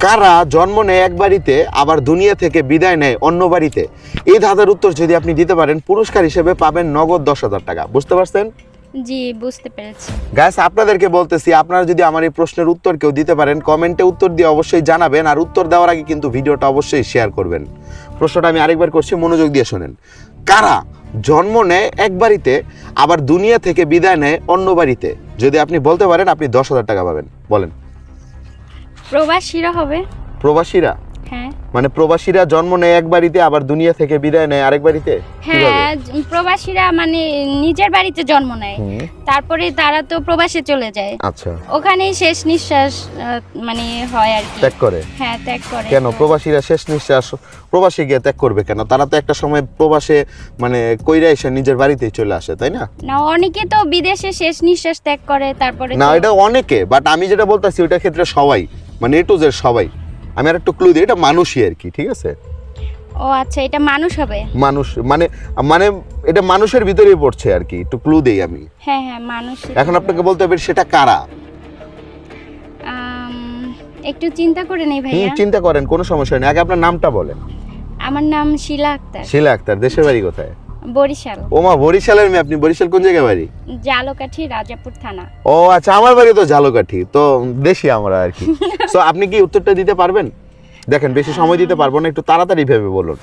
কারা জন্ম নেয় এক বাড়িতে আবার দুনিয়া থেকে বিদায় নেয় অন্য বাড়িতে? এই ধাঁধার উত্তর যদি আপনি দিতে পারেন পুরস্কার হিসেবে পাবেন নগদ 10,000 টাকা। বুঝতে পারছেন? জি, বুঝতে পেরেছি। গাইস, আপনাদেরকে বলতেছি, আপনারা যদি আমার এই প্রশ্নের উত্তর কেউ দিতে পারেন কমেন্টে উত্তর দিয়ে অবশ্যই জানাবেন, আর উত্তর দেওয়ার আগে কিন্তু ভিডিওটা অবশ্যই শেয়ার করবেন। প্রশ্নটা আমি আরেকবার করছি, মনোযোগ দিয়ে শোনেন। কারা জন্ম নেয় এক বাড়িতে আবার দুনিয়া থেকে বিদায় নেয় অন্য বাড়িতে? যদি আপনি বলতে পারেন আপনি 10,000 টাকা পাবেন। বলেন। প্রবাসীরা হবে। প্রবাসীরা? হ্যাঁ মানে প্রবাসীরা জন্ম নেয় এক বাড়িতে আবার দুনিয়া থেকে বিদায় নেয় আরেক বাড়িতে? হ্যাঁ, প্রবাসীরা মানে নিজের বাড়িতে জন্ম নেয়, তারপরে তারা তো প্রবাসে চলে যায়, আচ্ছা, ওখানেই শেষ নিঃশ্বাস মানে হয় আর কি। ত্যাগ করে? হ্যাঁ, ত্যাগ করে। কেন প্রবাসীরা শেষ নিঃশ্বাস প্রবাসে গিয়ে ত্যাগ করবে কেন? তারা তো একটা সময় প্রবাসে মানে কইরা এসে নিজের বাড়িতেই চলে আসে, তাই না? না, অনেকে তো বিদেশে শেষ নিঃশ্বাস ত্যাগ করে, তারপরে না, এটা অনেকে, বাট আমি যেটা বলতেছি ওইটা ক্ষেত্রে সবাই, মানে এ টু জেড সবাই। আমি আর একটু ক্লু দিই, এটা মানুষই আর কি, ঠিক আছে? ও আচ্ছা, এটা মানুষ হবে। মানুষ মানে মানে এটা মানুষের ভিতরেই পড়ছে আর কি, একটু ক্লু দেই আমি। হ্যাঁ হ্যাঁ, মানুষ। এখন আপনাকে বলতে হবে সেটা কারা। একটু চিন্তা করে নেই ভাইয়া। চিন্তা করেন, কোনো সমস্যা নেই। আগে আপনার নামটা বলেন। আমার নাম শিলা আক্তার। শিলা আক্তার। দেশের বাড়ি কোথায়? বরিশাল। ওমা, বরিশালের মেয়ে আপনি? বরিশাল কোন জায়গায় বাড়ি? জালকাঠি, রাজাপুর থানা। ও আচ্ছা, আমার বাড়ি তো ঝালকাঠি, তো দেশি আমরা আর কি। সো আপনি কি উত্তরটা দিতে পারবেন? দেখেন, বেশি সময় দিতে পারবো না, একটু তাড়াতাড়ি ভেবে বলুন।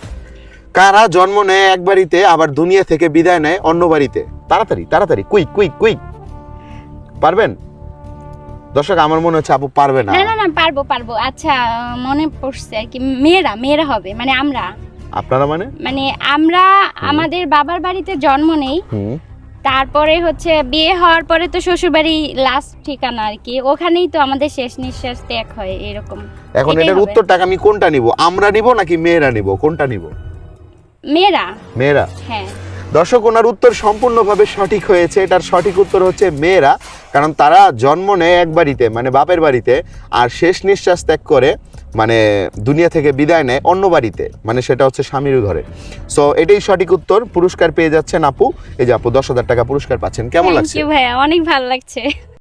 কারা জন্ম নেয় এক বাড়িতে আবার দুনিয়া থেকে বিদায় নেয় অন্য বাড়িতে? তাড়াতাড়ি তাড়াতাড়ি, কুইক কুইক কুইক। পারবেন? দর্শক, আমার মনে হচ্ছে আপু পারবে না। না না না, পারবো পারবো। আচ্ছা, মনে পড়ছে আর কি, মেয়েরা হবে, মানে আমরা। আপনারা মানে আমরা আমাদের বাবার বাড়িতে জন্ম নেই, তারপরে হচ্ছে বিয়ে হওয়ার পরে তো শ্বশুর বাড়ি লাস্ট ঠিকানা আর কি, ওখানেই তো আমাদের শেষ নিঃশ্বাস ত্যাগ হয়, এরকম। এখন এটাই এটার হবে। উত্তরটা আমি কোনটা নিব? আমরা নিব নাকি মেয়েরা নিব? কোনটা নিব? মেয়েরা। মেয়েরা? হ্যাঁ। দর্শক, ওনার উত্তর সম্পূর্ণভাবে সঠিক হয়েছে। এটার সঠিক উত্তর হচ্ছে মেয়েরা, কারণ তারা জন্ম নেয় এক বাড়িতে মানে বাপের বাড়িতে, আর শেষ নিঃশ্বাস ত্যাগ করে মানে দুনিয়া থেকে বিদায় নেয় অন্য বাড়িতে, মানে সেটা হচ্ছে স্বামীর ঘরে। সো এটাই সঠিক উত্তর। পুরস্কার পেয়ে যাচ্ছেন আপু। এই যে আপু 10,000 টাকা পুরস্কার পাচ্ছেন। কেমন Thank লাগছে? you ভাইয়া, অনেক ভালো লাগছে।